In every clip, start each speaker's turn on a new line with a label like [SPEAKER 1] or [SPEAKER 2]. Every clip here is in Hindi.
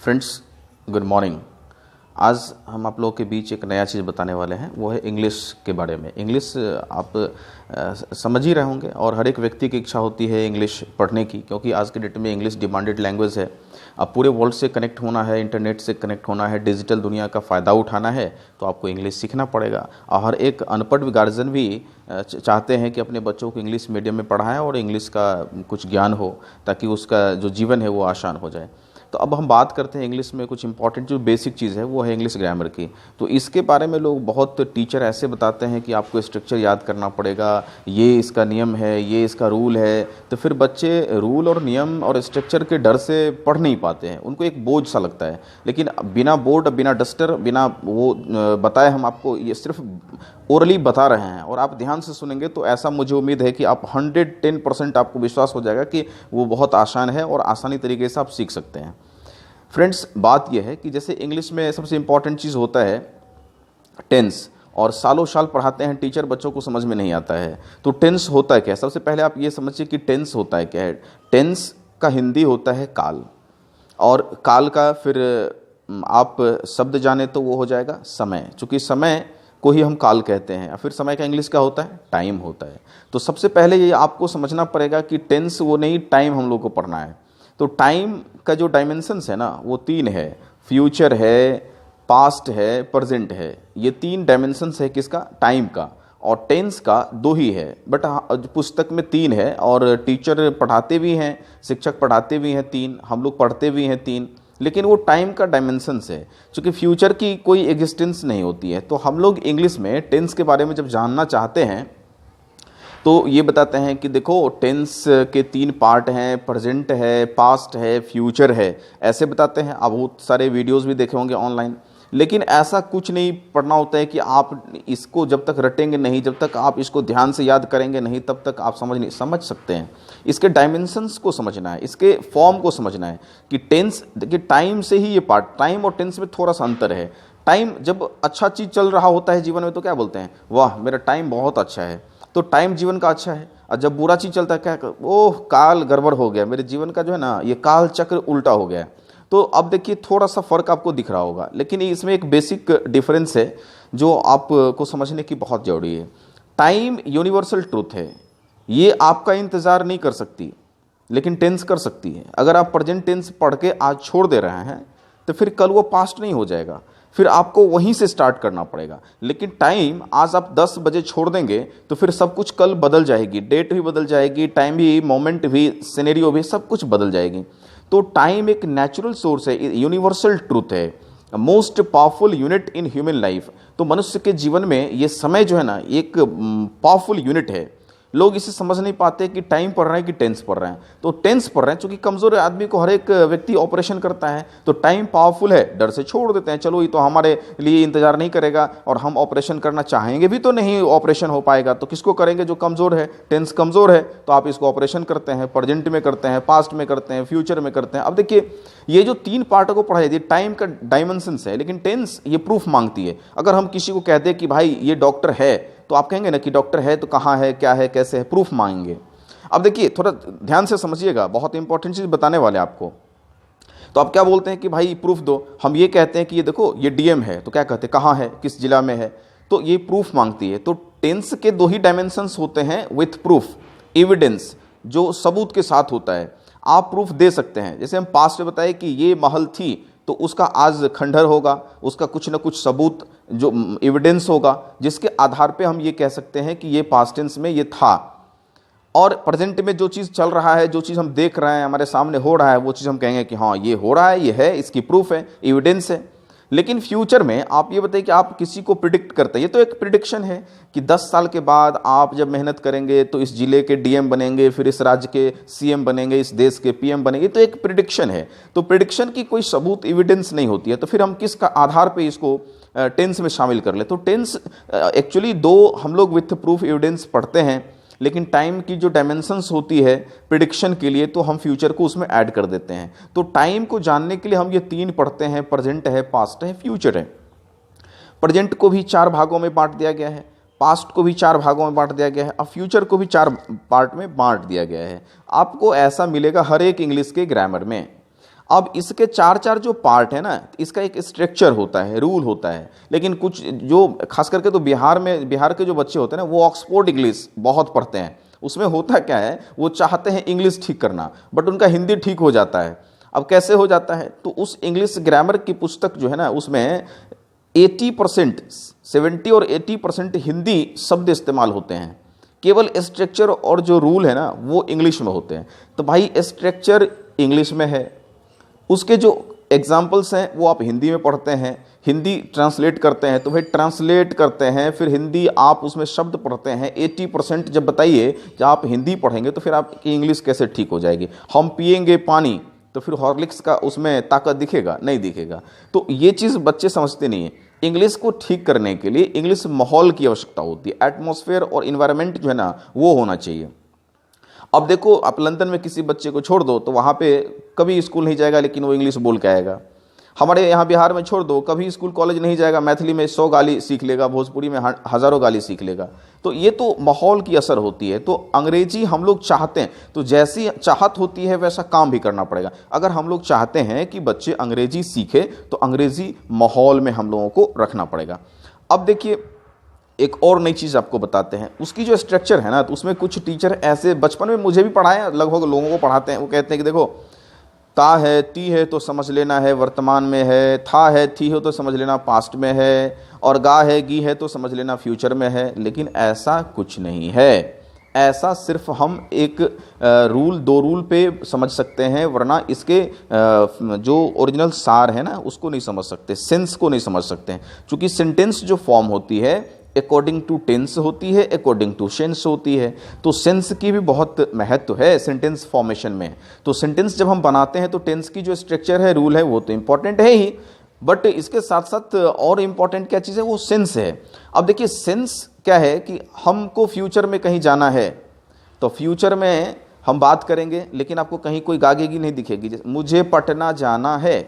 [SPEAKER 1] Friends, good morning. आज हम आप लोगों के बीच एक नया चीज़ बताने वाले हैं, वो है इंग्लिश के बारे में। इंग्लिश आप समझ ही रहे होंगे और हर एक व्यक्ति की इच्छा होती है इंग्लिश पढ़ने की, क्योंकि आज के डेट में इंग्लिश डिमांडेड लैंग्वेज है। अब पूरे वर्ल्ड से कनेक्ट होना है, इंटरनेट से कनेक्ट होना है, डिजिटल दुनिया का फ़ायदा उठाना है, तो आपको इंग्लिश सीखना पड़ेगा। और हर एक अनपढ़ गार्जियन भी चाहते हैं कि अपने बच्चों को इंग्लिश मीडियम में पढ़ाएं और इंग्लिश का कुछ ज्ञान हो, ताकि उसका जो जीवन है वो आसान हो जाए। तो अब हम बात करते हैं इंग्लिश में कुछ इंपॉर्टेंट जो बेसिक चीज़ है, वो है इंग्लिश ग्रामर की। तो इसके बारे में लोग बहुत टीचर ऐसे बताते हैं कि आपको स्ट्रक्चर याद करना पड़ेगा, ये इसका नियम है, ये इसका रूल है। तो फिर बच्चे रूल और नियम और स्ट्रक्चर के डर से पढ़ नहीं पाते हैं, उनको एक बोझ सा लगता है। लेकिन बिना बोर्ड, बिना डस्टर, बिना वो बताए हम आपको ये सिर्फ ओरली बता रहे हैं और आप ध्यान से सुनेंगे तो ऐसा मुझे उम्मीद है कि आप 110% आपको विश्वास हो जाएगा कि वो बहुत आसान है और आसानी तरीके से आप सीख सकते हैं। फ्रेंड्स, बात यह है कि जैसे इंग्लिश में सबसे इंपॉर्टेंट चीज़ होता है टेंस, और सालों साल पढ़ाते हैं टीचर, बच्चों को समझ में नहीं आता है। तो टेंस होता है क्या? सबसे पहले आप ये समझिए कि टेंस होता है क्या है। टेंस का हिंदी होता है काल, और काल का फिर आप शब्द जाने तो वो हो जाएगा समय, चूँकि समय को ही हम काल कहते हैं। फिर समय का इंग्लिश क्या होता है? टाइम होता है। तो सबसे पहले ये आपको समझना पड़ेगा कि टेंस वो नहीं, टाइम हम लोग को पढ़ना है। तो टाइम का जो डायमेंशंस है ना, वो 3 है। फ्यूचर है, पास्ट है, प्रेजेंट है। ये 3 डायमेंशंस है किसका? टाइम का। और टेंस का 2 ही है, बट पुस्तक में 3 है, और टीचर पढ़ाते भी हैं, शिक्षक पढ़ाते भी हैं 3, हम लोग पढ़ते भी हैं 3। लेकिन वो टाइम का डायमेंशंस है, क्योंकि फ्यूचर की कोई एग्जिस्टेंस नहीं होती है। तो हम लोग इंग्लिश में टेंस के बारे में जब जानना चाहते हैं तो ये बताते हैं कि देखो, टेंस के 3 पार्ट हैं, प्रेजेंट है, पास्ट है, फ्यूचर है, ऐसे बताते हैं। आप बहुत सारे वीडियोस भी देखे होंगे ऑनलाइन। लेकिन ऐसा कुछ नहीं पढ़ना होता है कि आप इसको जब तक रटेंगे नहीं, जब तक आप इसको ध्यान से याद करेंगे नहीं, तब तक आप समझ सकते हैं। इसके डायमेंशंस को समझना है, इसके फॉर्म को समझना है कि टेंस, देखिए टाइम से ही ये पार्ट, टाइम और टेंस में थोड़ा सा अंतर है। टाइम जब अच्छा चीज़ चल रहा होता है जीवन में तो क्या बोलते हैं? वाह, मेरा टाइम बहुत अच्छा है। तो टाइम जीवन का अच्छा है। और जब बुरा चीज़ चलता है क्या? ओह, काल गड़बड़ हो गया, मेरे जीवन का जो है ना, ये काल चक्र उल्टा हो गया। तो अब देखिए, थोड़ा सा फर्क आपको दिख रहा होगा, लेकिन इसमें एक बेसिक डिफरेंस है जो आपको समझने की बहुत जरूरी है। टाइम यूनिवर्सल ट्रूथ है, ये आपका इंतजार नहीं कर सकती, लेकिन टेंस कर सकती है। अगर आप प्रेजेंट टेंस पढ़ के आज छोड़ दे रहे हैं तो फिर कल वो पास्ट नहीं हो जाएगा, फिर आपको वहीं से स्टार्ट करना पड़ेगा। लेकिन टाइम आज आप 10 बजे छोड़ देंगे तो फिर सब कुछ कल बदल जाएगी, डेट भी बदल जाएगी, टाइम भी, मोमेंट भी, सिनेरियो भी, सब कुछ बदल जाएगी। तो टाइम एक नेचुरल सोर्स है, यूनिवर्सल ट्रूथ है, most powerful unit in human life. तो मनुष्य के जीवन में ये समय जो है ना, एक पावरफुल यूनिट है। लोग इसे समझ नहीं पाते कि टाइम पढ़ रहे हैं कि टेंस पढ़ रहे हैं। तो टेंस पढ़ रहे हैं, क्योंकि कमजोर आदमी को हर एक व्यक्ति ऑपरेशन करता है। तो टाइम पावरफुल है, डर से छोड़ देते हैं, चलो ये तो हमारे लिए इंतजार नहीं करेगा, और हम ऑपरेशन करना चाहेंगे भी तो नहीं ऑपरेशन हो पाएगा, तो किसको करेंगे? जो कमजोर है। टेंस कमजोर है तो आप इसको ऑपरेशन करते हैं, प्रेजेंट में करते हैं, पास्ट में करते हैं, फ्यूचर में करते हैं। अब देखिए, ये जो 3 पार्टों को पढ़ाई जाती है, टाइम का डायमेंशंस है, लेकिन टेंस ये प्रूफ मांगती है। अगर हम किसी को कहते हैं कि भाई ये डॉक्टर है, तो आप कहेंगे ना कि डॉक्टर है तो कहाँ है, क्या है, कैसे है, प्रूफ मांगेंगे। अब देखिए, थोड़ा ध्यान से समझिएगा, बहुत इंपॉर्टेंट चीज बताने वाले आपको। तो आप क्या बोलते हैं कि भाई प्रूफ दो। हम ये कहते हैं कि ये देखो, ये डीएम है, तो क्या कहते हैं, कहाँ है, किस जिला में है, तो ये प्रूफ मांगती है। तो टेंस के 2 ही डायमेंशंस होते हैं, विथ प्रूफ, एविडेंस, जो सबूत के साथ होता है। आप प्रूफ दे सकते हैं। जैसे हम पास्ट में बताए कि ये महल थी, तो उसका आज खंडहर होगा, उसका कुछ ना कुछ सबूत, जो एविडेंस होगा, जिसके आधार पे हम ये कह सकते हैं कि ये पास्ट टेंस में ये था। और प्रेजेंट में जो चीज़ चल रहा है, जो चीज़ हम देख रहे हैं, हमारे सामने हो रहा है, वो चीज़ हम कहेंगे कि हाँ ये हो रहा है, ये है, इसकी प्रूफ है, एविडेंस है। लेकिन फ्यूचर में आप ये बताइए कि आप किसी को प्रिडिक्ट करते हैं, ये तो एक प्रिडिक्शन है कि 10 साल के बाद आप जब मेहनत करेंगे तो इस जिले के डीएम बनेंगे, फिर इस राज्य के सीएम बनेंगे, इस देश के पीएम बनेंगे, तो एक प्रिडिक्शन है। तो प्रिडिक्शन की कोई सबूत, एविडेंस नहीं होती है, तो फिर हम किसका आधार पे इसको टेंस में शामिल कर ले? तो टेंस एक्चुअली 2 हम लोग विथ प्रूफ एविडेंस पढ़ते हैं, लेकिन टाइम की जो डायमेंशंस होती है प्रिडिक्शन के लिए, तो हम फ्यूचर को उसमें ऐड कर देते हैं। तो टाइम को जानने के लिए हम ये 3 पढ़ते हैं, प्रेजेंट है, पास्ट है, फ्यूचर है। प्रेजेंट को भी 4 भागों में बांट दिया गया है, पास्ट को भी 4 भागों में बांट दिया गया है, अब फ्यूचर को भी 4 पार्ट में बांट दिया गया है। आपको ऐसा मिलेगा हर एक इंग्लिश के ग्रामर में। अब इसके चार चार जो पार्ट है ना, इसका एक स्ट्रक्चर होता है, रूल होता है। लेकिन कुछ जो खास करके तो बिहार के जो बच्चे होते हैं ना, वो ऑक्सफोर्ड इंग्लिश बहुत पढ़ते हैं। उसमें होता क्या है, वो चाहते हैं इंग्लिश ठीक करना, बट उनका हिंदी ठीक हो जाता है। अब कैसे हो जाता है, तो उस इंग्लिश ग्रामर की पुस्तक जो है ना, उसमें 80%, 70 और 80% हिंदी शब्द इस्तेमाल होते हैं। केवल स्ट्रक्चर और जो रूल है ना, वो इंग्लिश में होते हैं। तो भाई स्ट्रक्चर इंग्लिश में है, उसके जो एग्जाम्पल्स हैं वो आप हिंदी में पढ़ते हैं, हिंदी ट्रांसलेट करते हैं, तो भाई ट्रांसलेट करते हैं, फिर हिंदी आप उसमें शब्द पढ़ते हैं। 80% जब बताइए जब आप हिंदी पढ़ेंगे तो फिर आपकी इंग्लिश कैसे ठीक हो जाएगी। हम पिएंगे पानी तो फिर हॉर्लिक्स का उसमें ताकत दिखेगा? नहीं दिखेगा। तो ये चीज़ बच्चे समझते नहीं है। इंग्लिश को ठीक करने के लिए इंग्लिश माहौल की आवश्यकता होती है, एटमॉस्फेयर और इन्वायरमेंट जो है ना, वो होना चाहिए। अब देखो, आप लंदन में किसी बच्चे को छोड़ दो तो वहाँ पे कभी स्कूल नहीं जाएगा, लेकिन वो इंग्लिश बोल के आएगा। हमारे यहाँ बिहार में छोड़ दो, कभी स्कूल कॉलेज नहीं जाएगा, मैथिली में 100 गाली सीख लेगा, भोजपुरी में हज़ारों गाली सीख लेगा। तो ये तो माहौल की असर होती है। तो अंग्रेजी हम लोग चाहते हैं, तो जैसी चाहत होती है वैसा काम भी करना पड़ेगा। अगर हम लोग चाहते हैं कि बच्चे अंग्रेजी सीखे, तो अंग्रेजी माहौल में हम लोगों को रखना पड़ेगा। अब देखिए, एक और नई चीज़ आपको बताते हैं, उसकी जो स्ट्रक्चर है ना, तो उसमें कुछ टीचर ऐसे बचपन में मुझे भी पढ़ाए, लगभग लोगों को पढ़ाते हैं। वो कहते हैं कि देखो, ता है ती है तो समझ लेना है वर्तमान में है, था है थी हो तो समझ लेना पास्ट में है, और गा है गी है तो समझ लेना फ्यूचर में है। लेकिन ऐसा कुछ नहीं है। ऐसा सिर्फ हम एक रूल, 2 रूल पे समझ सकते हैं, वरना इसके जो ओरिजिनल सार है ना, उसको नहीं समझ सकते, सेंस को नहीं समझ सकते हैं। चूँकि सेंटेंस जो फॉर्म होती है अकॉर्डिंग टू टेंस होती है, अकॉर्डिंग टू सेंस होती है। तो सेंस की भी बहुत महत्व है सेंटेंस फॉर्मेशन में। तो सेंटेंस जब हम बनाते हैं तो टेंस की जो स्ट्रक्चर है, रूल है, वो तो इंपॉर्टेंट है ही, बट इसके साथ साथ और इंपॉर्टेंट क्या चीज़ है, वो सेंस है। अब देखिए, सेंस क्या है कि हमको फ्यूचर में कहीं जाना है, तो फ्यूचर में हम बात करेंगे, लेकिन आपको कहीं कोई गागेगी नहीं दिखेगी। जैसे मुझे पटना जाना है,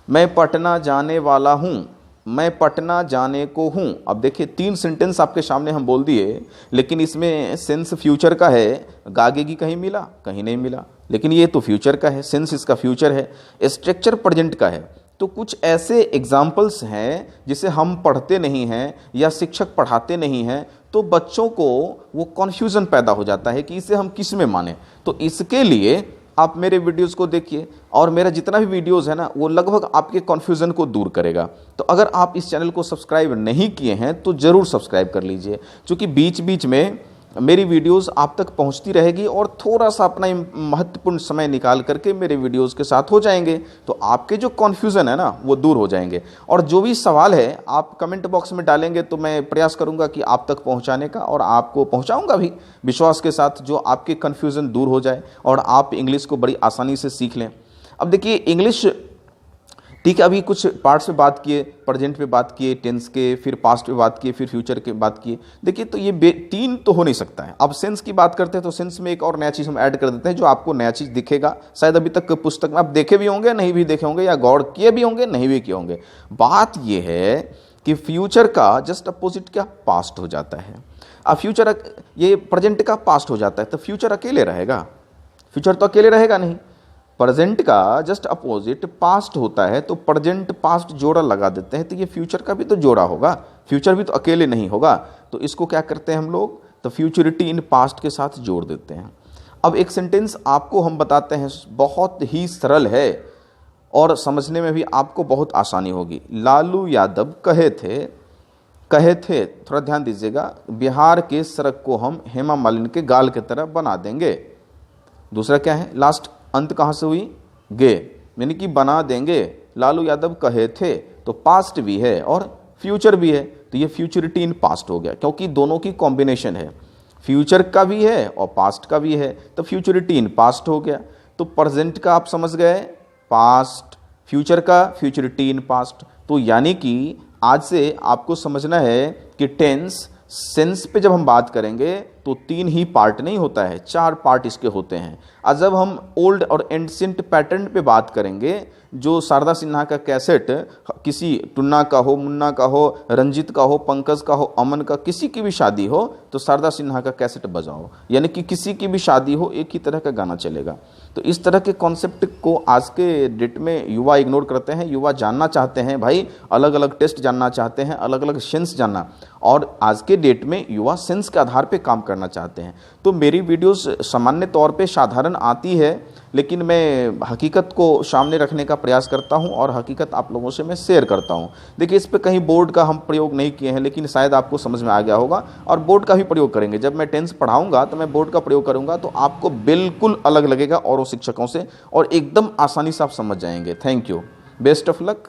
[SPEAKER 1] मैं पटना जाने वाला हूँ, मैं पटना जाने को हूँ। अब देखिए, 3 सेंटेंस आपके सामने हम बोल दिए, लेकिन इसमें सेंस फ्यूचर का है। गागेगी कहीं मिला? कहीं नहीं मिला। लेकिन ये तो फ्यूचर का है, सेंस इसका फ्यूचर है, स्ट्रक्चर प्रेजेंट का है। तो कुछ ऐसे एग्जाम्पल्स हैं जिसे हम पढ़ते नहीं हैं या शिक्षक पढ़ाते नहीं हैं, तो बच्चों को वो कन्फ्यूज़न पैदा हो जाता है कि इसे हम किस में माने। तो इसके लिए आप मेरे वीडियोस को देखिए, और मेरा जितना भी वीडियोस है ना, वो लगभग आपके कन्फ्यूज़न को दूर करेगा। तो अगर आप इस चैनल को सब्सक्राइब नहीं किए हैं तो ज़रूर सब्सक्राइब कर लीजिए, क्योंकि बीच बीच में मेरी वीडियोस आप तक पहुंचती रहेगी, और थोड़ा सा अपना महत्वपूर्ण समय निकाल करके मेरे वीडियोस के साथ हो जाएंगे, तो आपके जो कन्फ्यूज़न है ना, वो दूर हो जाएंगे। और जो भी सवाल है आप कमेंट बॉक्स में डालेंगे, तो मैं प्रयास करूंगा कि आप तक पहुंचाने का, और आपको पहुंचाऊंगा भी विश्वास के साथ, जो आपके कन्फ्यूज़न दूर हो जाए और आप इंग्लिश को बड़ी आसानी से सीख लें। अब देखिए, इंग्लिश ठीक है, अभी कुछ पार्ट्स पे बात किए, प्रेजेंट पे बात किए, टेंस के, फिर पास्ट पे बात किए, फिर फ्यूचर के बात किए। देखिए, तो ये 3 तो हो नहीं सकता है। अब सेंस की बात करते हैं, तो सेंस में एक और नया चीज़ हम ऐड कर देते हैं, जो आपको नया चीज़ दिखेगा। शायद अभी तक पुस्तक में आप देखे भी होंगे, नहीं भी देखे होंगे, या गौर किए भी होंगे, नहीं भी किए होंगे। बात ये है कि फ्यूचर का जस्ट अपोजिट क्या, पास्ट हो जाता है। अब फ्यूचर, ये प्रेजेंट का पास्ट हो जाता है, तो फ्यूचर अकेले रहेगा? फ्यूचर तो अकेले रहेगा नहीं। प्रेजेंट का जस्ट अपोजिट पास्ट होता है, तो प्रेजेंट पास्ट जोड़ा लगा देते हैं, तो ये फ्यूचर का भी तो जोड़ा होगा, फ्यूचर भी तो अकेले नहीं होगा। तो इसको क्या करते हैं हम लोग, तो फ्यूचरिटी इन पास्ट के साथ जोड़ देते हैं। अब एक सेंटेंस आपको हम बताते हैं, बहुत ही सरल है और समझने में भी आपको बहुत आसानी होगी। लालू यादव कहे थे, थोड़ा ध्यान दीजिएगा, बिहार के सड़क को हम हेमा मालिनी के गाल की तरह बना देंगे। दूसरा क्या है, लास्ट अंत कहाँ से हुई, गे, यानी कि बना देंगे। लालू यादव कहे थे, तो पास्ट भी है और फ्यूचर भी है, तो ये फ्यूचरिटी इन पास्ट हो गया, क्योंकि दोनों की कॉम्बिनेशन है, फ्यूचर का भी है और पास्ट का भी है, तो फ्यूचरिटी इन पास्ट हो गया। तो प्रेजेंट का आप समझ गए, पास्ट, फ्यूचर का फ्यूचरिटी इन पास्ट। तो यानी कि आज से आपको समझना है कि टेंस, सेंस पे जब हम बात करेंगे तो 3 ही पार्ट नहीं होता है, 4 पार्ट इसके होते हैं। और जब हम ओल्ड और एंशिएंट पैटर्न पे बात करेंगे, जो शारदा सिन्हा का कैसेट किसी टुन्ना का हो, मुन्ना का हो, रंजित का हो, पंकज का हो, अमन का, किसी की भी शादी हो, तो शारदा सिन्हा का कैसेट बजाओ, यानी कि किसी की भी शादी हो एक ही तरह का गाना चलेगा। तो इस तरह के कॉन्सेप्ट को आज के डेट में युवा इग्नोर करते हैं। युवा जानना चाहते हैं भाई, अलग अलग टेस्ट जानना चाहते हैं, अलग अलग सेंस जानना, और आज के डेट में युवा सेंस के आधार पे काम करना चाहते हैं। तो मेरी वीडियोस सामान्य तौर पे साधारण आती है, लेकिन मैं हकीकत को सामने रखने का प्रयास करता हूं और हकीकत आप लोगों से मैं शेयर करता हूं। देखिए, इस पे कहीं बोर्ड का हम प्रयोग नहीं किए हैं, लेकिन शायद आपको समझ में आ गया होगा, और बोर्ड का भी प्रयोग करेंगे। जब मैं टेंस पढ़ाऊंगा तो मैं बोर्ड का प्रयोग करूंगा, तो आपको बिल्कुल अलग लगेगा और शिक्षकों से, और एकदम आसानी से आप समझ जाएंगे। Thank you, best of luck.